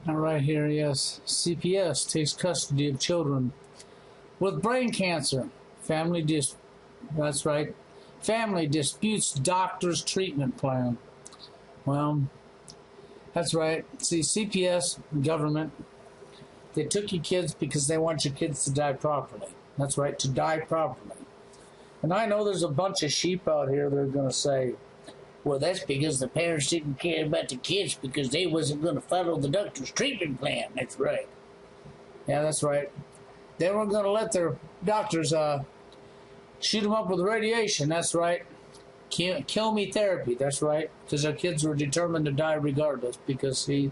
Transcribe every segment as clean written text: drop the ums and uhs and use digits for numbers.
All right, here, yes. CPS takes custody of children with brain cancer. That's right. Family disputes doctor's treatment plan. Well, that's right. See, CPS, government, they took your kids because they want your kids to die properly. That's right, to die properly. And I know there's a bunch of sheep out here that are going to say, well, that's because the parents didn't care about the kids because they wasn't going to follow the doctor's treatment plan. That's right. Yeah, that's right. They weren't going to let their doctors shoot them up with radiation. That's right. Kill me therapy. That's right. Because our kids were determined to die regardless. Because, see,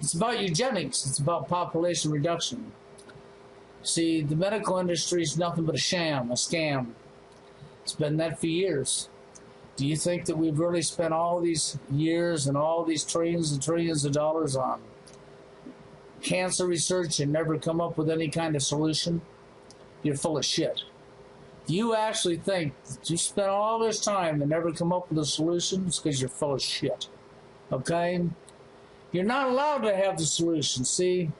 it's about eugenics. It's about population reduction. See, the medical industry is nothing but a sham, a scam. It's been that for years. Do you think that we've really spent all these years and all these trillions and trillions of dollars on cancer research and never come up with any kind of solution? You're full of shit. Do you actually think that you spent all this time and never come up with a solution? It's because you're full of shit. Okay? You're not allowed to have the solution, see?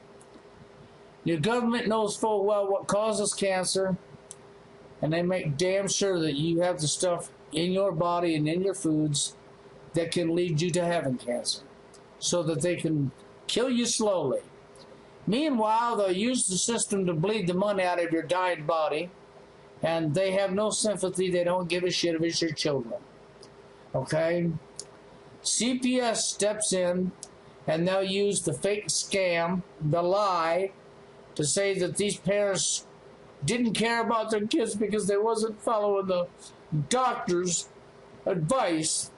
Your government knows full well what causes cancer, and they make damn sure that you have the stuff in your body and in your foods that can lead you to having cancer so that they can kill you slowly. Meanwhile, they'll use the system to bleed the money out of your dying body, and they have no sympathy. They don't give a shit if it's your children. Okay? CPS steps in, and they'll use the fake scam, the lie, to say that these parents didn't care about their kids because they wasn't following the doctor's advice,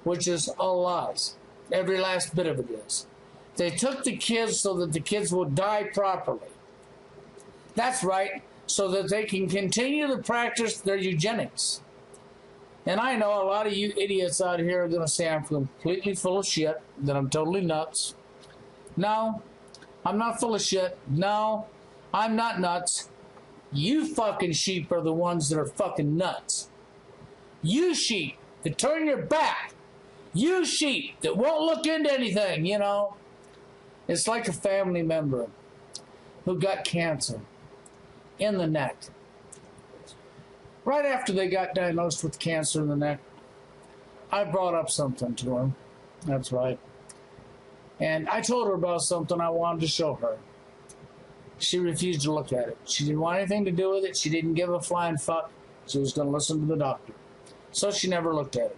which is all lies. Every last bit of it is. They took the kids so that the kids will die properly. That's right, so that they can continue to practice their eugenics. And I know a lot of you idiots out here are going to say I'm completely full of shit, that I'm totally nuts. No, I'm not full of shit. No, I'm not nuts. You fucking sheep are the ones that are fucking nuts. You sheep that turn your back. You sheep that won't look into anything, you know. It's like a family member who got cancer in the neck. Right after they got diagnosed with cancer in the neck, I brought up something to her. That's right. And I told her about something I wanted to show her. She refused to look at it. She didn't want anything to do with it. She didn't give a flying fuck. She was going to listen to the doctor. So she never looked at it.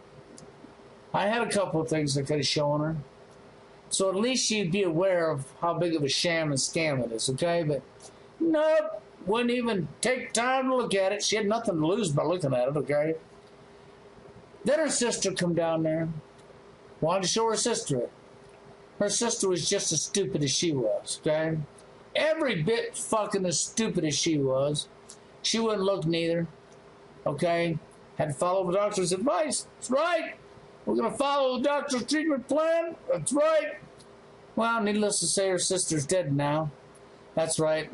I had a couple of things I could have shown her. So at least she'd be aware of how big of a sham and scam it is, okay? But nope, wouldn't even take time to look at it. She had nothing to lose by looking at it, okay? Then her sister come down there. Wanted to show her sister it. Her sister was just as stupid as she was, okay? Every bit fucking as stupid as she was. She wouldn't look neither. Okay? Had to follow the doctor's advice. That's right. We're going to follow the doctor's treatment plan. That's right. Well, needless to say, her sister's dead now. That's right.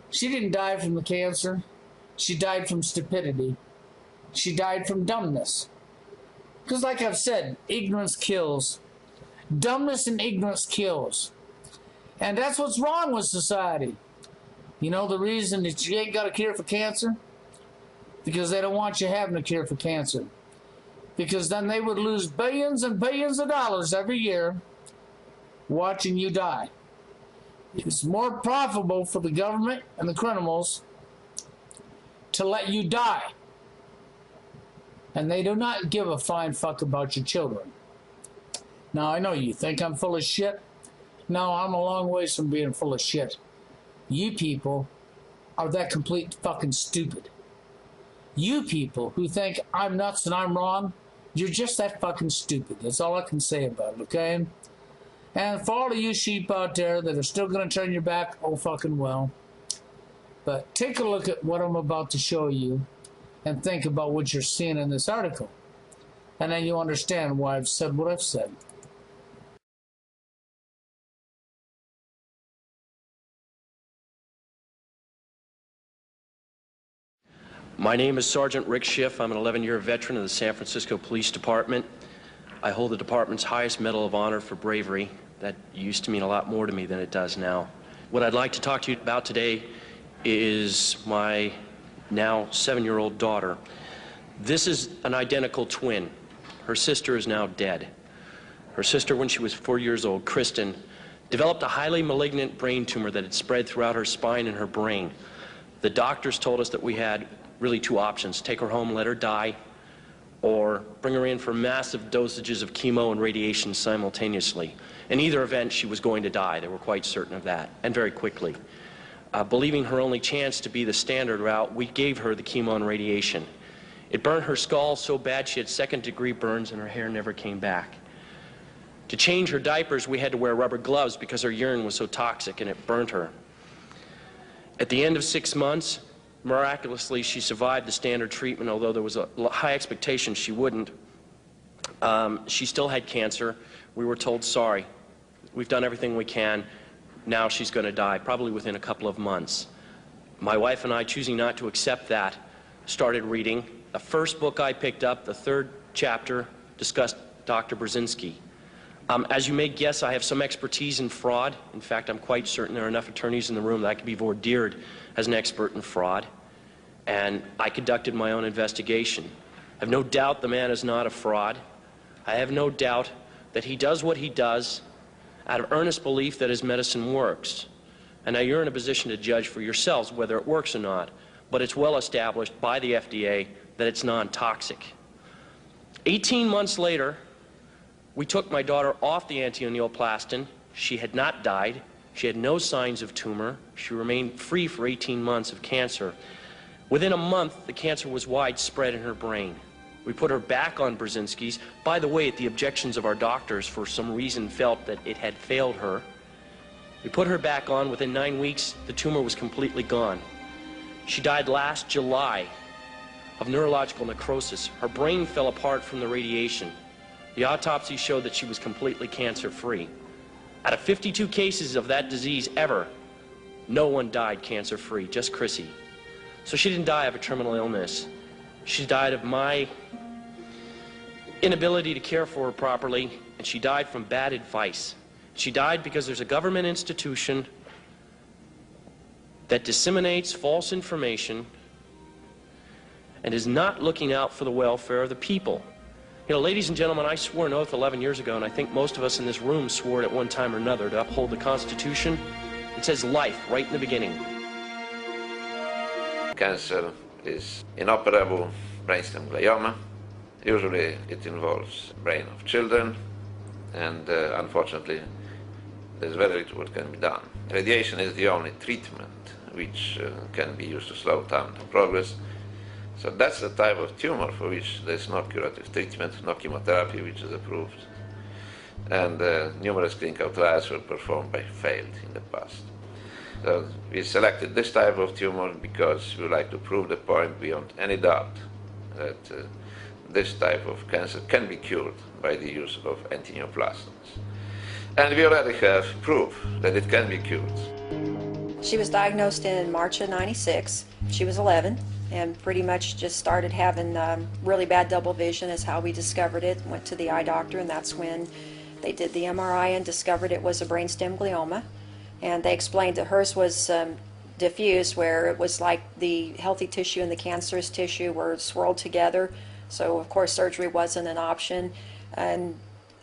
She didn't die from the cancer. She died from stupidity. She died from dumbness. Because like I've said, ignorance kills. Dumbness and ignorance kills. And that's what's wrong with society. You know the reason that you ain't got a cure for cancer? Because they don't want you having a cure for cancer. Because then they would lose billions and billions of dollars every year watching you die. It's more profitable for the government and the criminals to let you die. And they do not give a flying fuck about your children. Now, I know you think I'm full of shit. No, I'm a long ways from being full of shit. You people are that complete fucking stupid. You people who think I'm nuts and I'm wrong, you're just that fucking stupid. That's all I can say about it, okay? And for all of you sheep out there that are still going to turn your back, oh fucking well. But take a look at what I'm about to show you and think about what you're seeing in this article. And then you understand why I've said what I've said. My name is Sergeant Rick Schiff. I'm an 11-year veteran of the San Francisco Police Department. I hold the department's highest Medal of Honor for bravery That used to mean a lot more to me than it does now. What I'd like to talk to you about today is my now 7-year-old daughter. This is an identical twin. Her sister is now dead. Her sister, when she was 4 years old, Kristen, developed a highly malignant brain tumor that had spread throughout her spine and her brain. The doctors told us that we had really two options: take her home, let her die, or bring her in for massive dosages of chemo and radiation simultaneously. In either event, she was going to die. They were quite certain of that, and very quickly. Believing her only chance to be the standard route, we gave her the chemo and radiation. It burned her skull so bad she had second-degree burns and her hair never came back. To change her diapers, we had to wear rubber gloves because her urine was so toxic and it burned her. At the end of 6 months, miraculously, she survived the standard treatment, although there was a high expectation she wouldn't. She still had cancer. We were told, sorry, we've done everything we can. Now she's going to die, probably within a couple of months. My wife and I, choosing not to accept that, started reading. The first book I picked up, the 3rd chapter, discussed Dr. Brzezinski. As you may guess, I have some expertise in fraud. In fact, I'm quite certain there are enough attorneys in the room that I could be vordeered as an expert in fraud. And I conducted my own investigation. I have no doubt the man is not a fraud. I have no doubt that he does what he does out of earnest belief that his medicine works. And now you're in a position to judge for yourselves whether it works or not, but it's well established by the FDA that it's non-toxic. 18 months later, we took my daughter off the anti-neoplastin. She had not died. She had no signs of tumor. She remained free for 18 months of cancer. Within a month, the cancer was widespread in her brain. We put her back on Brzezinski's. By the way, at the objections of our doctors, for some reason felt that it had failed her. We put her back on. Within 9 weeks, the tumor was completely gone. She died last July of neurological necrosis. Her brain fell apart from the radiation. The autopsy showed that she was completely cancer-free. Out of 52 cases of that disease ever, no one died cancer-free, just Chrissy. So she didn't die of a terminal illness. She died of my inability to care for her properly, and she died from bad advice. She died because there's a government institution that disseminates false information and is not looking out for the welfare of the people. You know, ladies and gentlemen, I swore an oath 11 years ago, and I think most of us in this room swore it at one time or another, to uphold the Constitution. It says life right in the beginning. Cancer is inoperable brainstem glioma. Usually it involves brain of children, and unfortunately there's very little what can be done. Radiation is the only treatment which can be used to slow down the progress. So that's the type of tumor for which there's no curative treatment, no chemotherapy which is approved, and numerous clinical trials were performed but failed in the past. So we selected this type of tumor because we would like to prove the point beyond any doubt that this type of cancer can be cured by the use of anti-neoplastons. And we already have proof that it can be cured. She was diagnosed in March of '96. She was 11 and pretty much just started having really bad double vision is how we discovered it. Went to the eye doctor, and that's when they did the MRI and discovered it was a brainstem glioma. And they explained that hers was diffuse, where it was like the healthy tissue and the cancerous tissue were swirled together. So of course surgery wasn't an option. And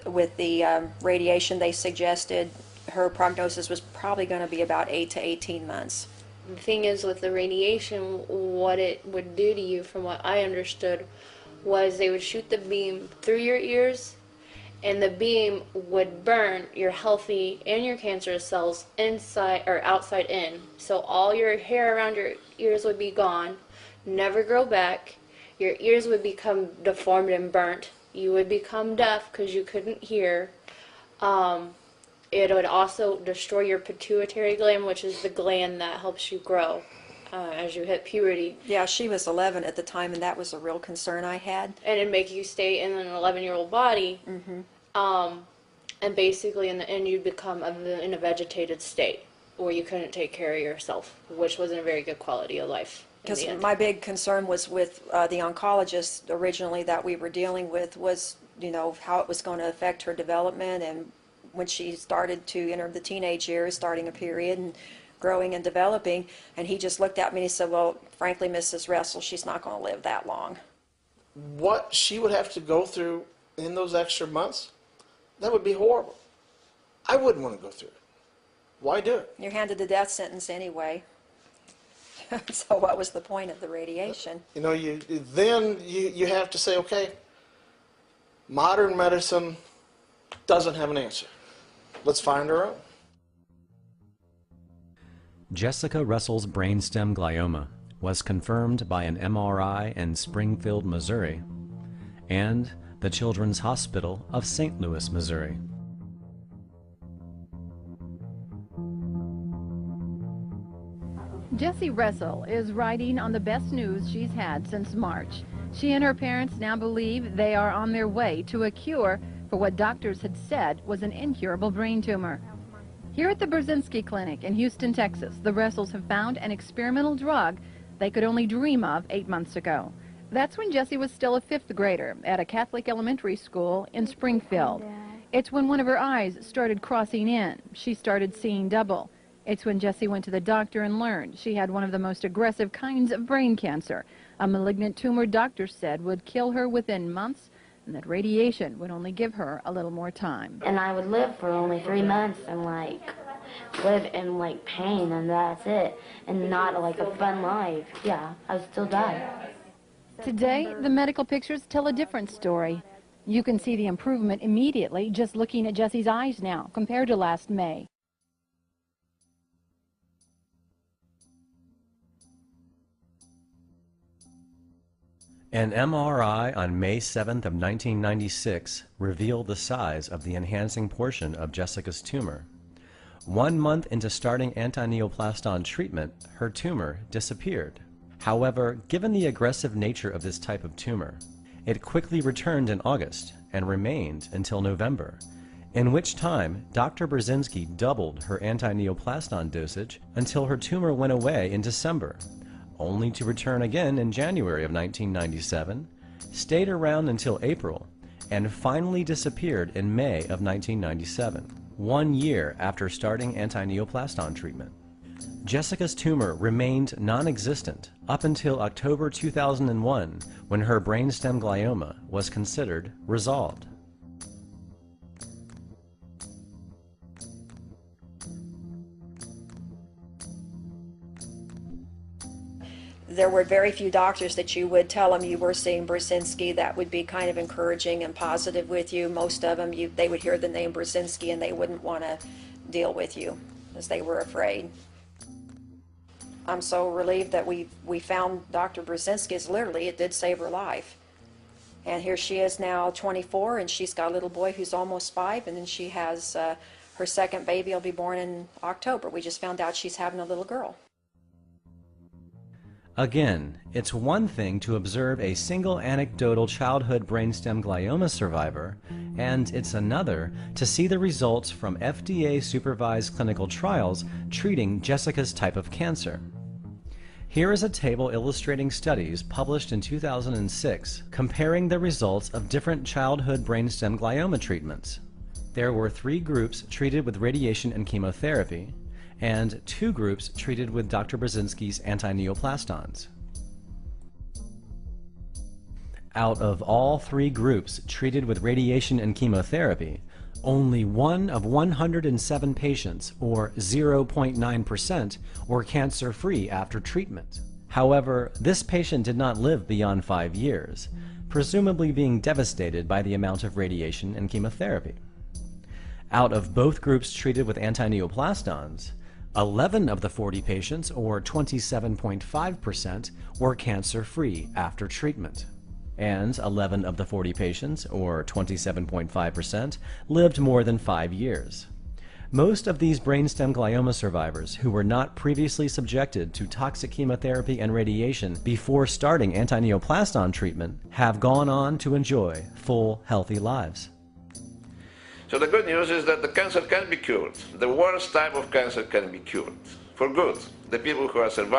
with the radiation they suggested, her prognosis was probably going to be about 8 to 18 months. The thing is, with the radiation, what it would do to you, from what I understood, was they would shoot the beam through your ears, and the beam would burn your healthy and your cancerous cells inside or outside in. So all your hair around your ears would be gone, never grow back. Your ears would become deformed and burnt. You would become deaf because you couldn't hear. It would also destroy your pituitary gland, which is the gland that helps you grow as you hit puberty. Yeah, she was 11 at the time, and that was a real concern I had. And it'd make you stay in an 11-year-old body, and basically in the end you'd become in a vegetated state where you couldn't take care of yourself, which wasn't a very good quality of life. Because my big concern was with the oncologist originally that we were dealing with was, you know, how it was going to affect her development and when she started to enter the teenage years, starting a period and growing and developing. And he just looked at me and he said, well, frankly, Mrs. Russell, she's not going to live that long. What she would have to go through in those extra months, that would be horrible. I wouldn't want to go through it. Why do it? You're handed the death sentence anyway. So what was the point of the radiation? You know, you have to say, okay, modern medicine doesn't have an answer. Let's find our own. Jessica Russell's brainstem glioma was confirmed by an MRI in Springfield, Missouri, and the Children's Hospital of St. Louis, Missouri. Jessie Russell is riding on the best news she's had since March. She and her parents now believe they are on their way to a cure for what doctors had said was an incurable brain tumor. Here at the Brzezinski Clinic in Houston, Texas, the Russells have found an experimental drug they could only dream of 8 months ago. That's when Jessie was still a 5th grader at a Catholic elementary school in Springfield. It's when one of her eyes started crossing in. She started seeing double. It's when Jessie went to the doctor and learned she had one of the most aggressive kinds of brain cancer. A malignant tumor doctors said would kill her within months, and that radiation would only give her a little more time. And I would live for only 3 months and live in pain, and that's it, and not a fun life. Yeah, I would still die. Today, the medical pictures tell a different story. You can see the improvement immediately just looking at Jessie's eyes now compared to last May. An MRI on May 7th of 1996 revealed the size of the enhancing portion of Jessica's tumor. 1 month into starting anti-neoplaston treatment, her tumor disappeared. However, given the aggressive nature of this type of tumor, it quickly returned in August and remained until November, in which time Dr. Brzezinski doubled her anti-neoplaston dosage until her tumor went away in December, only to return again in January of 1997, stayed around until April, and finally disappeared in May of 1997, 1 year after starting anti-neoplaston treatment. Jessica's tumor remained non-existent up until October 2001, when her brainstem glioma was considered resolved. There were very few doctors that you would tell them you were seeing Brzezinski that would be kind of encouraging and positive with you. Most of them, they would hear the name Brzezinski and they wouldn't want to deal with you as they were afraid. I'm so relieved that we found Dr. Brzezinski. Literally, it did save her life. And here she is now 24, and she's got a little boy who's almost 5, and then she has her second baby will be born in October. We just found out she's having a little girl. Again, it's one thing to observe a single anecdotal childhood brainstem glioma survivor, and it's another to see the results from FDA-supervised clinical trials treating Jessica's type of cancer. Here is a table illustrating studies published in 2006 comparing the results of different childhood brainstem glioma treatments. There were 3 groups treated with radiation and chemotherapy, and 2 groups treated with Dr. Brzezinski's anti-neoplastons. Out of all 3 groups treated with radiation and chemotherapy, only 1 of 107 patients, or 0.9%, were cancer-free after treatment. However, this patient did not live beyond 5 years, presumably being devastated by the amount of radiation and chemotherapy. Out of both groups treated with anti-neoplastons, 11 of the 40 patients, or 27.5%, were cancer-free after treatment, and 11 of the 40 patients, or 27.5%, lived more than 5 years. Most of these brainstem glioma survivors who were not previously subjected to toxic chemotherapy and radiation before starting anti-neoplaston treatment have gone on to enjoy full, healthy lives. So the good news is that the cancer can be cured. The worst type of cancer can be cured for good. The people who are surviving